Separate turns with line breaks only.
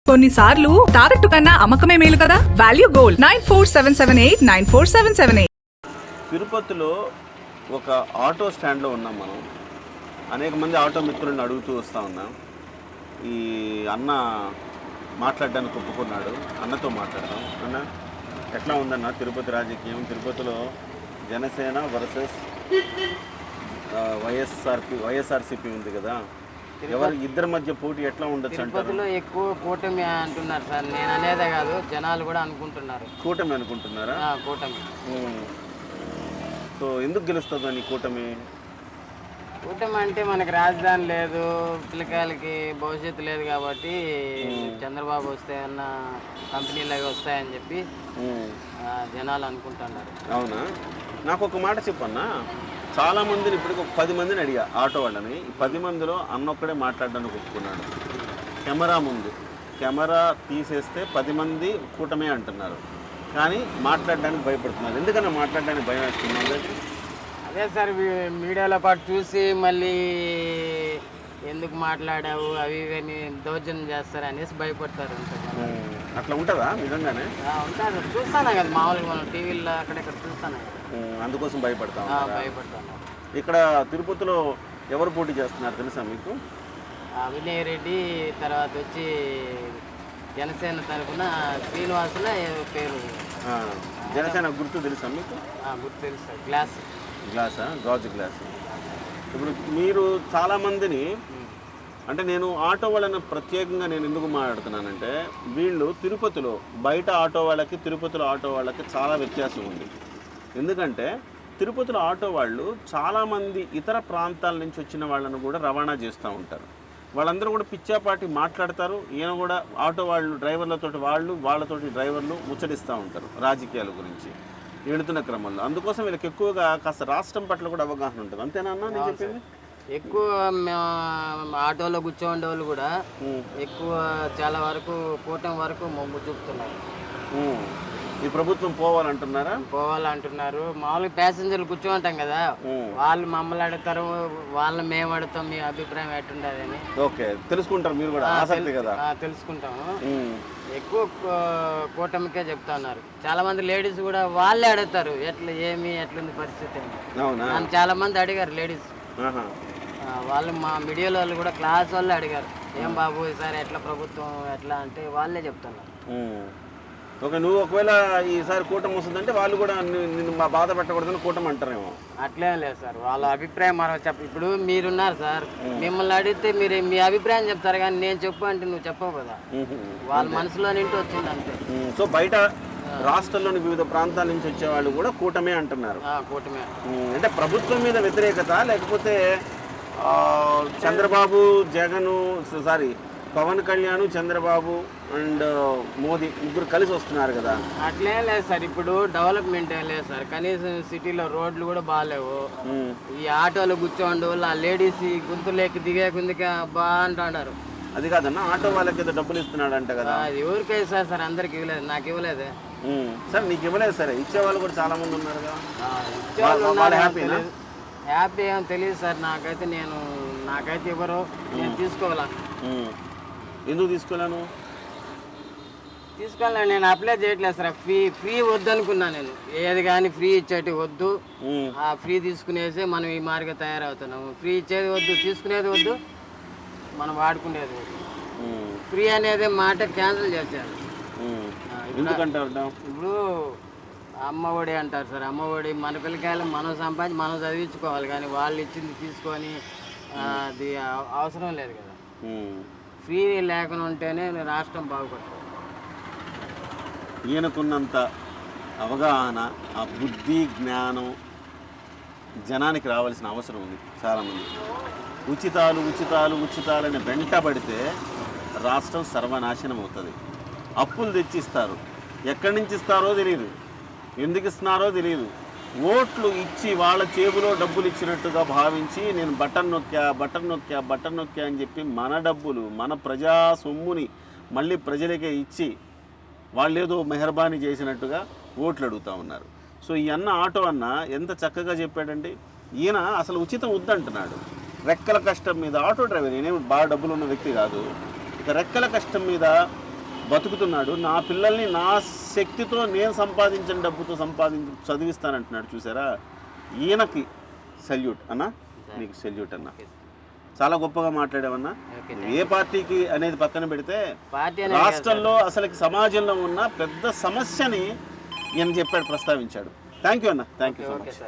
కొన్నిసార్లు తాకట్టు కన్నా అమ్మకమే మేలు కదా. Value gold 9477894778.
తిరుపతిలో ఒక ఆటో స్టాండ్లో ఉన్నాం మనం. అనేక మంది ఆటో మిత్రులను అడుగుతూ వస్తూ ఉన్నాం. ఈ అన్న మాట్లాడడానికి ఒప్పుకున్నాడు. అన్నతో మాట్లాడదాం. అన్న, ఎట్లా ఉందన్న తిరుపతి రాజకీయం? తిరుపతిలో జనసేన వర్సెస్ వైఎస్ఆర్సీపీ ఉంది కదా, ఎవరు ఇద్దరి మధ్య పోటీ ఎట్లా ఉండొచ్చు అంటారు?
తిరుపతిలో ఎక్కువ కూటమి అంటున్నారు సార్. నేను అనేదే కాదు, జనాలు కూడా అనుకుంటున్నారు.
కూటమి అనుకుంటున్నారా?
కూటమి.
సో ఎందుకు గెలుస్తుందని కూటమి?
కూటమి అంటే మనకి రాజధాని లేదు, పిల్లకాయలకి భవిష్యత్తు లేదు కాబట్టి చంద్రబాబు వస్తాయన్న కంపెనీలాగా వస్తాయని చెప్పి జనాలు అనుకుంటున్నారు.
అవునా? నాకు ఒక మాట చెప్పన్నా. చాలా మందిని ఇప్పటికి ఒక 10 మందిని అడిగా ఆటో వాళ్ళని. ఈ 10 మందిలో అన్నొక్కడే మాట్లాడడానికి ఒప్పుకున్నాడు. కెమెరా తీసేస్తే 10 మంది కూటమే అంటున్నారు, కానీ మాట్లాడడానికి భయపడుతున్నారు. ఎందుకన్నా మాట్లాడడానికి భయం వేస్తున్నారు?
అదే సార్, మీడియాలో పాటు చూసి మళ్ళీ ఎందుకు మాట్లాడావు అవి ఇవన్నీ దౌర్జన్యం చేస్తారు అనేసి భయపడతారు.
అట్లా ఉంటుందా నిజంగానే?
ఉంటుంది, చూస్తాను కదా మామూలుగా మనం టీవీలో అక్కడెక్కడ చూస్తాను.
అందుకోసం భయపడతాను. ఇక్కడ తిరుపతిలో ఎవరు పోటీ చేస్తున్నారు తెలుసా మీకు?
వినయ్ రెడ్డి, తర్వాత వచ్చి జనసేన తరఫున శ్రీనివాసుల పేరు.
జనసేన గుర్తు తెలుసా మీకు?
గుర్తు తెలుసు. గ్లాసా? గాజు గ్లాస్.
ఇప్పుడు మీరు చాలామందిని, అంటే నేను ఆటో వాళ్ళని ప్రత్యేకంగా నేను ఎందుకు మాట్లాడుతున్నానంటే, వీళ్ళు తిరుపతిలో బయట ఆటో వాళ్ళకి తిరుపతిలో ఆటో వాళ్ళకి చాలా వ్యత్యాసం ఉంది. ఎందుకంటే తిరుపతిలో ఆటో వాళ్ళు చాలామంది ఇతర ప్రాంతాల నుంచి వచ్చిన వాళ్ళను కూడా రవాణా చేస్తూ ఉంటారు. వాళ్ళందరూ కూడా పిచ్చాపాటి మాట్లాడతారు. ఈయన కూడా ఆటో వాళ్ళు డ్రైవర్లతోటి వాళ్ళతోటి డ్రైవర్లు ముచ్చటిస్తూ ఉంటారు రాజకీయాల గురించి వెళుతున్న క్రమంలో. అందుకోసం వీళ్ళకి ఎక్కువగా కాస్త రాష్ట్రం పట్ల కూడా అవగాహన ఉంటుంది. అంతేనా అన్న నేను చెప్పింది?
ఎక్కువ ఆటోలో కూర్చోండే వాళ్ళు కూడా ఎక్కువ చాలా వరకు కూటమి వరకు మొగ్గు చూపుతున్నారు.
ఈ ప్రభుత్వం పోవాలంటున్నారు.
మామూలుగా ప్యాసింజర్లు కూర్చోంటాం కదా, వాళ్ళు మమ్మల్ని అడుగుతారు, వాళ్ళని మేము అడుగుతాం మీ అభిప్రాయం ఎట్టుండదని.
ఓకే, తెలుసుకుంటారు మీరు కూడా. ఆసక్తి కదా,
తెలుసుకుంటాము. ఎక్కువ కూటమికే చెప్తున్నారు. చాలా మంది లేడీస్ కూడా వాళ్ళే అడుగుతారు, ఎట్లుంది పరిస్థితి అని. నన్ను చాలా మంది అడిగారు లేడీస్. వాళ్ళు మా మీడియాలో వాళ్ళు కూడా క్లాస్ వాళ్ళే అడిగారు, ఏం బాబు ఈసారి ఎట్లా ప్రభుత్వం ఎట్లా అంటే వాళ్ళే చెప్తున్నారు.
ఓకే, నువ్వు ఒకవేళ ఈసారి కూటమి వస్తుందంటే వాళ్ళు కూడా నిన్ను మా బాధ పెట్టకూడదని కూటమి అంటారేమో?
అట్లేం లేదు సార్, వాళ్ళ అభిప్రాయం మనం ఇప్పుడు మీరున్నారు సార్, మిమ్మల్ని అడిగితే మీరు మీ అభిప్రాయం చెప్తారు, కానీ నేను చెప్పు అంటే నువ్వు చెప్పవు కదా. వాళ్ళ మనసులో నింటి వచ్చింది అంతే.
సో బయట రాష్ట్రంలోని వివిధ ప్రాంతాల నుంచి వచ్చే వాళ్ళు కూడా కూటమే అంటున్నారు.
కూటమే
అంటే ప్రభుత్వం మీద వ్యతిరేకత, లేకపోతే చంద్రబాబు పవన్ కళ్యాణ్, చంద్రబాబు అండ్ మోదీ ముగ్గురు కలిసి వస్తున్నారు కదా?
అట్లేం లేదు సార్, ఇప్పుడు డెవలప్మెంట్ ఏం లేదు సార్. కనీసం సిటీలో రోడ్లు కూడా బాగాలేవు. ఈ ఆటోలో కూర్చోండి వాళ్ళు ఆ లేడీస్ గుంతులేకి దిగే కుందిగా బాగా అంటున్నారు.
అది కాదన్న, ఆటో వాళ్ళకి ఏదో డబ్బులు ఇస్తున్నాడు అంట కదా?
అది ఎవరికై సార్, అందరికి ఇవ్వలేదు, నాకు ఇవ్వలేదే
సార్. నీకు ఇవ్వలేదు? సరే, ఇచ్చేవాళ్ళు కూడా చాలా మంది ఉన్నారు కదా.
హ్యాపీ ఏం తెలియదు సార్ నాకైతే. నాకైతే ఇవ్వరు, నేను తీసుకోవాలా.
ఎందుకు తీసుకోలేను?
నేను అప్లై చేయట్లేదు సార్. ఫ్రీ వద్దు అనుకున్నా నేను. ఏది కానీ ఫ్రీ ఇచ్చేటి వద్దు, ఆ ఫ్రీ తీసుకునేసి మనం ఈ మార్గం తయారవుతున్నాము. ఫ్రీ ఇచ్చేది వద్దు, తీసుకునేది వద్దు, మనం వాడుకునేది వద్దు. ఫ్రీ అనేది మాట క్యాన్సిల్ చేశారు. ఇప్పుడు అమ్మ ఒడి అంటారు సార్. అమ్మ ఒడి మన పిల్లకాయలు మనం సంపాదించి మనం చదివించుకోవాలి, కానీ వాళ్ళు ఇచ్చింది తీసుకొని అది అవసరం లేదు కదా. ఫ్రీ లేకుండా ఉంటేనే రాష్ట్రం బాగుపడుతుంది.
ఈయనకున్నంత అవగాహన, ఆ బుద్ధి జ్ఞానం జనానికి రావాల్సిన అవసరం ఉంది. చాలామంది ఉచితాలని వెంటబడితే రాష్ట్రం సర్వనాశనం అవుతుంది. అప్పులు తెచ్చిస్తారు, ఎక్కడి నుంచి ఇస్తారో తెలియదు, ఎందుకు ఇస్తున్నారో తెలియదు. ఓట్లు ఇచ్చి వాళ్ళ చేతిలో డబ్బులు ఇచ్చినట్టుగా భావించి నేను బటన్ నొక్కా అని చెప్పి మన డబ్బులు, మన ప్రజా సొమ్ముని మళ్ళీ ప్రజలకే ఇచ్చి వాళ్ళేదో మెహర్బానీ చేసినట్టుగా ఓట్లు అడుగుతూ ఉన్నారు. సో ఈ ఆటో అన్న ఎంత చక్కగా చెప్పాడండి. ఈయన అసలు ఉచితం వద్దంటున్నాడు. రెక్కల కష్టం మీద ఆటో డ్రైవర్, నేనేమి బాగా డబ్బులు ఉన్న వ్యక్తి కాదు. ఇక రెక్కల కష్టం మీద బతుకుతున్నాడు. నా పిల్లల్ని నా శక్తితో నేను సంపాదించిన డబ్బుతో చదివిస్తానంటున్నాడు. చూసారా, ఈయనకి సెల్యూట్ అన్న, నీకు సెల్యూట్ అన్న. చాలా గొప్పగా మాట్లాడావన్నా. ఏ పార్టీకి అనేది పక్కన పెడితే రాష్ట్రంలో అసలు సమాజంలో ఉన్న పెద్ద సమస్యని ఈయన చెప్పాడు, ప్రస్తావించాడు. థ్యాంక్ యూ అన్న, థ్యాంక్ యూ సో మచ్.